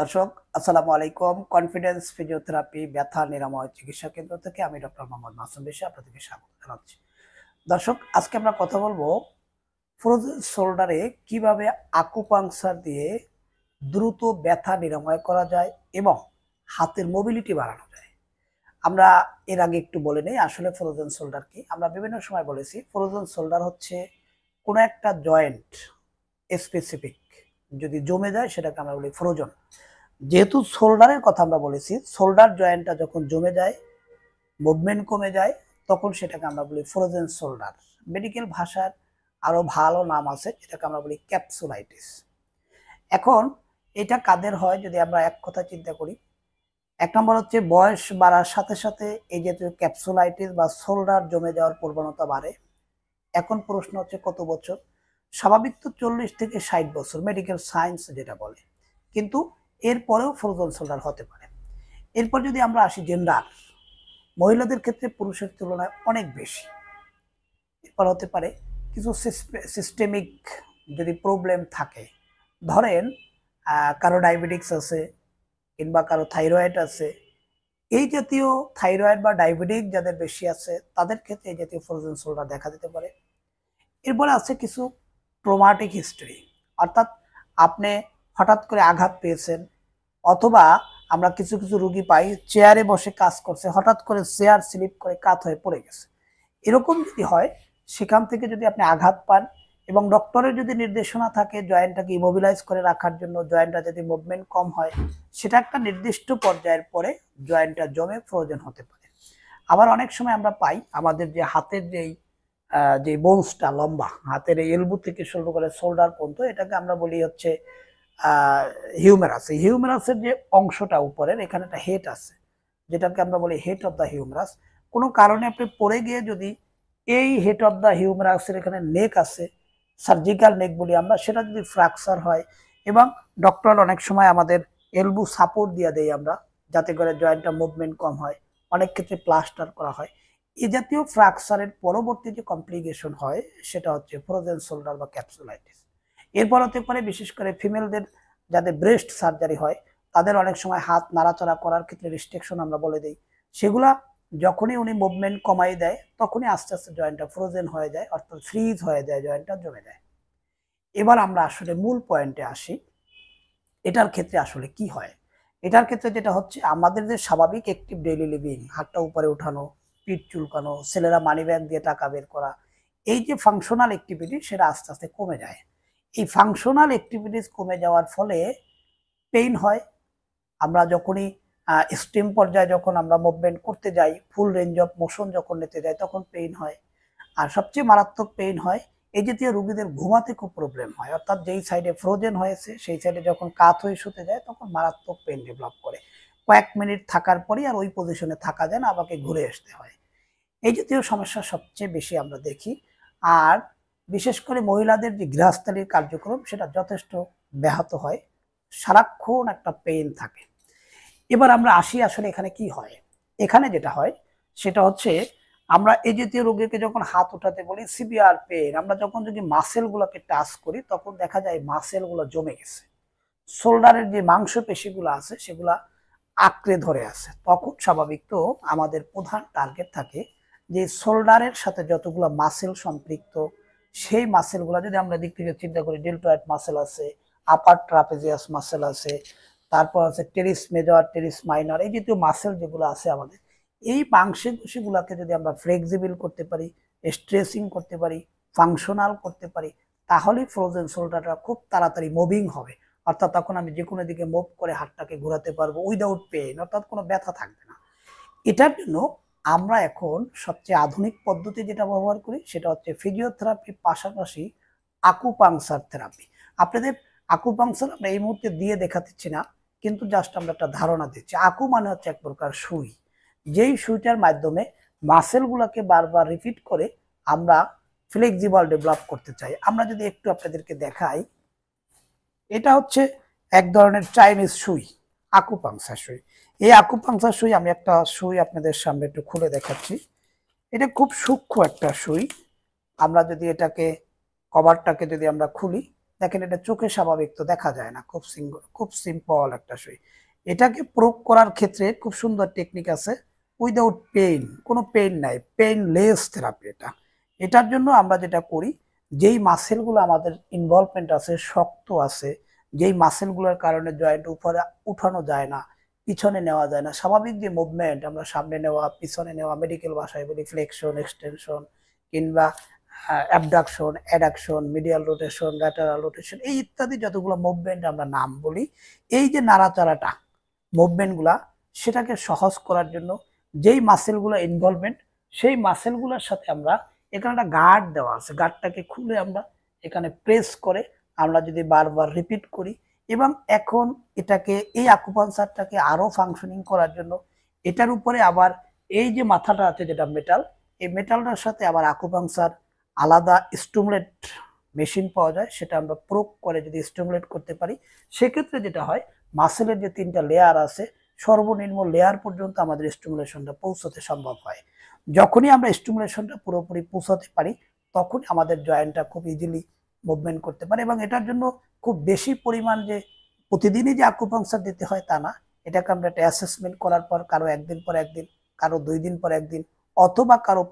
দর্শক আসসালামু আলাইকুম। কনফিডেন্স ফিজিওথেরাপি ব্যথা নিরাময় চিকিৎসা কেন্দ্র থেকে আমি ডক্টর মোহাম্মদ মাসুম বেশি আপনাদেরকে স্বাগত জানাচ্ছি। দর্শক, আজকে আমরা কথা বলবো ফ্রোজেন শোল্ডারে কিভাবে আকুপাংচার দিয়ে দ্রুত ব্যথা নিরাময় করা যায় এবং হাতের মোবিলিটি বাড়ানো যায়। আমরা এর আগে একটু বলে নেই আসলে ফ্রোজেন শোল্ডার কি। আমরা বিভিন্ন সময় বলেছি ফ্রোজেন শোল্ডার হচ্ছে কোনো একটা জয়েন্ট স্পেসিফিক যদি জমে যায় সেটাকে আমরা বলি ফ্রোজন। যেহেতু শোল্ডারের কথা আমরা বলেছি, শোল্ডার জয়েন্টটা যখন জমে যায়, মুভমেন্ট কমে যায়, তখন সেটাকে আমরা বলি ফ্রোজেন শোল্ডার। মেডিকেল ভাষার আরো ভালো নাম আছে, এটাকে আমরা বলি ক্যাপসুলাইটিস। এখন এটা কাদের হয় যদি আমরা এক কথা চিন্তা করি, এক নম্বর হচ্ছে বয়স বাড়ার সাথে সাথে এই জাতীয় ক্যাপসুলাইটিস বা শোল্ডার জমে যাওয়ার প্রবণতা বাড়ে। এখন প্রশ্ন হচ্ছে কত বছর? স্বাভাবিক তো 40 থেকে 60 বছর, মেডিকেল সায়েন্স যেটা বলে, কিন্তু এরপরেও ফ্রোজেন শোল্ডার হতে পারে। এরপর যদি আমরা আসি জেন্ডার, মহিলাদের ক্ষেত্রে পুরুষের তুলনায় অনেক বেশি। এরপর হতে পারে কিছু সিস্টেমিক যদি প্রবলেম থাকে, ধরেন কারো ডায়াবেটিক্স আছে কিংবা কারো থাইরয়েড আছে, এই জাতীয় থাইরয়েড বা ডায়াবেটিক যাদের বেশি আছে তাদের ক্ষেত্রে এই জাতীয় ফ্রোজেন শোল্ডার দেখা দিতে পারে। এরপরে আছে কিছু ট্রমাটিক হিস্টরি, অর্থাৎ আপনি হঠাৎ করে আঘাত পেয়েছেন, অথবা আমরা কিছু কিছু রোগী পাই চেয়ারে বসে কাজ করছে, হঠাৎ করে চেয়ার স্লিপ করে কাত হয়ে পড়ে গেছে। এরকম যদি হয়, সেখান থেকে যদি আপনি আঘাত পান এবং ডক্টরের যদি নির্দেশনা থাকে জয়েন্টটাকে ইমোবিলাইজ করে রাখার জন্য, জয়েন্টটা যদি মুভমেন্ট কম হয়, সেটা একটা নির্দিষ্ট পর্যায়ের পরে জয়েন্টটা জমে ফ্রোজেন হতে পারে। আবার অনেক সময় আমরা পাই আমাদের যে হাতের যে বোনসটা লম্বা, হাতের এই এলবু থেকে শুরু করে শোল্ডার পর্যন্ত, এটাকে আমরা বলি হচ্ছে হিউমেরাস। এই হিউমেরাসের যে অংশটা উপরের, এখানে একটা হেড আছে যেটাকে আমরা বলি হেড অফ দ্য হিউমেরাস। কোনো কারণে আপনি পড়ে গিয়ে যদি এই হেড অফ দ্য হিউমেরাসের এখানে নেক আছে, সার্জিক্যাল নেক বলি আমরা, সেটা যদি ফ্র্যাকচার হয়, এবং ডক্টর অনেক সময় আমাদের এলবু সাপোর্ট দিয়ে দেয় আমরা, যাতে করে জয়েন্টটা মুভমেন্ট কম হয়, অনেক ক্ষেত্রে প্লাস্টার করা হয়। এই জাতীয় ফ্র্যাকচারের পরবর্তী যে কমপ্লিকেশন হয় সেটা হচ্ছে ফ্রোজেন শোল্ডার বা ক্যাপসুলাইটিস। এরপর হতে পারে বিশেষ করে ফিমেলদের যাদের ব্রেস্ট সার্জারি হয়, তাদের অনেক সময় হাত নাড়াচাড়া করার ক্ষেত্রে রেস্ট্রিকশন আমরা বলে দিই। সেগুলা যখনই উনি মুভমেন্ট কমাই দেয় তখনই আস্তে আস্তে জয়েন্টটা ফ্রোজেন হয়ে যায়, অর্থাৎ ফ্রিজ হয়ে যায়, জয়েন্টটা জমে যায়। এবার আমরা আসলে মূল পয়েন্টে আসি, এটার ক্ষেত্রে আসলে কি হয়। এটার ক্ষেত্রে যেটা হচ্ছে, আমাদের যে স্বাভাবিক অ্যাক্টিভ ডেইলি লিভিং, হাতটা উপরে উঠানো, পিঠ চুলকানো, ছেলেরা মানি ব্যাগ দিয়ে টাকা বের করা, এই যে ফাংশনাল অ্যাক্টিভিটি, সেটা আস্তে আস্তে কমে যায়। এই ফাংশনাল অ্যাক্টিভিটিস কমে যাওয়ার ফলে পেইন হয়। আমরা যখনই এক্সট্রিম পর্যায়ে যখন আমরা মুভমেন্ট করতে যাই, ফুল রেঞ্জ অফ মোশন যখন নিতে যাই, তখন পেইন হয়। আর সবচেয়ে মারাত্মক পেইন হয় এই জাতীয় রোগীদের ঘুমাতে খুব প্রবলেম হয়, অর্থাৎ যেই সাইডে ফ্রোজেন হয়েছে সেই সাইডে যখন কাত হয়ে শুতে যায় তখন মারাত্মক পেইন ডেভেলপ করে। কয়েক মিনিট থাকার পরই আর ওই পজিশনে থাকা যায় না, আমাকে ঘুরে আসতে হয়। এই জাতীয় সমস্যা সবচেয়ে বেশি আমরা দেখি। আর বিশেষ করে মহিলাদের যে গৃহস্থালির কার্যক্রম, সেটা যথেষ্ট ব্যাহত হয়, সারাক্ষণ একটা পেইন থাকে। এবার আমরা আসি আসলে এখানে কি হয়। এখানে যেটা হয় সেটা হচ্ছে, আমরা এই জাতীয় রোগীকে যখন হাত উঠাতে বলি সিভিয়ার পেইন, আমরা যখন যদি মাসেল গুলোকে টাচ করি তখন দেখা যায় মাসেল গুলো জমে গেছে, শোল্ডারের যে মাংসপেশিগুলো আছে সেগুলা আঁকড়ে ধরে আছে। তখন স্বাভাবিক তো আমাদের প্রধান টার্গেট থাকে যে শোল্ডারের সাথে যতগুলো মাসেল সম্পৃক্ত, সেই মাসেলগুলো যদি আমরা দিক থেকে চিন্তা করি, ডেল্টয়েড মাসেল আছে, আপার ট্রাপেজিয়াস মাসেল আছে, তারপর আছে টেরিস মেজর, টেরিস মাইনর, এই জাতীয় মাসেল যেগুলো আছে আমাদের, এই মাংসপেশিগুলোকে যদি আমরা ফ্লেক্সিবল করতে পারি, স্ট্রেচিং করতে পারি, ফাংশনাল করতে পারি, তাহলে ফ্রোজেন শোল্ডারটা খুব তাড়াতাড়ি মুভিং হবে। অর্থাৎ তখন আমি যে কোনো দিকে মুভ করে হাতটাকে ঘোরাতে পারবো উইদাউট পেইন, অর্থাৎ কোনো ব্যথা থাকবে না। এটার জন্য আমরা এখন সবচেয়ে আধুনিক পদ্ধতি যেটা ব্যবহার করি সেটা হচ্ছে ফিজিওথেরাপির পাশাপাশি আকুপাংচার থেরাপি। আপনাদের আকুপাংচার আমরা এই মুহূর্তে দিয়ে দেখাচ্ছি না, কিন্তু জাস্ট আমরা একটা ধারণা দিচ্ছি। আকু মানে হচ্ছে এক প্রকার সুই, যেই সুইটার মাধ্যমে মাসেলগুলোকে বারবার রিপিট করে আমরা ফ্লেক্সিবল ডেভেলপ করতে চাই। আমরা যদি একটু আপনাদেরকে দেখাই, এটা হচ্ছে এক ধরনের চাইনিজ সুই, আকুপাংচার সুই। এই আকুপাংচার সুই, আমি একটা সুই আপনাদের সামনে একটু খুলে দেখাচ্ছি। এটা খুব সূক্ষ্ম একটা সুই। আমরা যদি এটাকে কভারটাকে যদি আমরা খুলি, দেখেন এটা চোখে স্বাভাবিক তো দেখা যায় না, খুব সিম্পল একটা সুই। এটাকে প্রয়োগ করার ক্ষেত্রে খুব সুন্দর টেকনিক আছে, উইদাউট পেইন, কোনো পেইন নাই, পেইনলেস থেরাপি এটা। এটার জন্য আমরা যেটা করি, যেই মাসেলগুলো আমাদের ইনভলভমেন্ট আছে, শক্ত আছে, যেই মাসেলগুলোর কারণে জয়েন্ট উপরে উঠানো যায় না, পিছনে নেওয়া যায় না, স্বাভাবিক যে মুভমেন্ট আমরা সামনে নেওয়া পিছনে নেওয়া, মেডিকেল ভাষায় বলি ফ্লেকশন, এক্সটেনশন, কিংবা abduction, addiction, medial rotation, lateral rotation, এই ইত্যাদি যতগুলো মুভমেন্ট আমরা নাম বলি, এই যে নাড়াচাড়াটা মুভমেন্টগুলা, সেটাকে সহজ করার জন্য যেই মাসেলগুলো ইনভলভমেন্ট, সেই মাসেলগুলোর সাথে আমরা এখানে একটা গার্ড দেওয়া আছে, গার্ডটাকে খুলে আমরা এখানে প্রেস করে আমরা যদি বারবার রিপিট করি, এবং এখন এটাকে এই আকুপাঞ্চারটাকে আরো ফাংশনিং করার জন্য এটার উপরে আবার এই যে মাথাটা আছে যেটা মেটাল, এই মেটালটার সাথে আবার আকুপাঞ্চার আলাদা স্টিমুলেট মেশিন পাওয়া যায়, সেটা আমরা প্রয়োগ করে যদি স্টিমুলেট করতে পারি, সেক্ষেত্রে যেটা হয় মাসেলের যে 3টা লেয়ার আছে সর্বনিম্ন লেয়ার পর্যন্ত আমাদের স্টিমুলেশনটা পৌঁছতে সম্ভব হয়। যখনই আমরা স্টিমুলেশনটা পুরোপুরি পৌঁছাতে পারি, তখন আমাদের জয়েন্টটা খুব ইজিলি মুভমেন্ট করতে পারে। এবং এটার জন্য খুব বেশি পরিমাণ যে প্রতিদিনই যে আকুপাংচার দিতে হয় তা না, এটাকে আমরা একটা অ্যাসেসমেন্ট করার পর কারো 1 দিন পর 1 দিন, কারো 2 দিন পর 1 দিন, অথবা কারো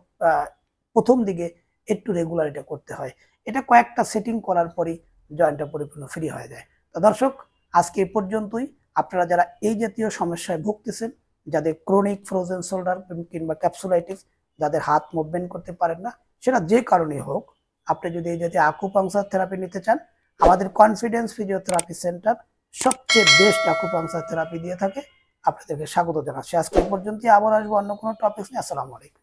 প্রথম দিকে একটু রেগুলার এটা করতে হয়। এটা কয়েকটা সেটিং করার পরই জয়েন্টটা পরিপূর্ণ ফ্রি হয়ে যায়। তো দর্শক, আজকে এ পর্যন্তই। আপনারা যারা এই জাতীয় সমস্যায় ভুগতেছেন, যাদের ক্রনিক ফ্রোজেন শোল্ডার কিংবা ক্যাপসুলাইটিস, যাদের হাত মুভমেন্ট করতে পারেন না, সেটা যে কারণে হোক, আপনি যদি এই জাতীয় আকুপাংচার থেরাপি নিতে চান, আমাদের কনফিডেন্স ফিজিওথেরাপি সেন্টার সবচেয়ে বেস্ট আকুপাংচার থেরাপি দিয়ে থাকে। আপনাদেরকে স্বাগত জানাচ্ছি। আজকে পর্যন্তই, আবার আসবো অন্য কোনো টপিক নিয়ে। আসসালামু আলাইকুম।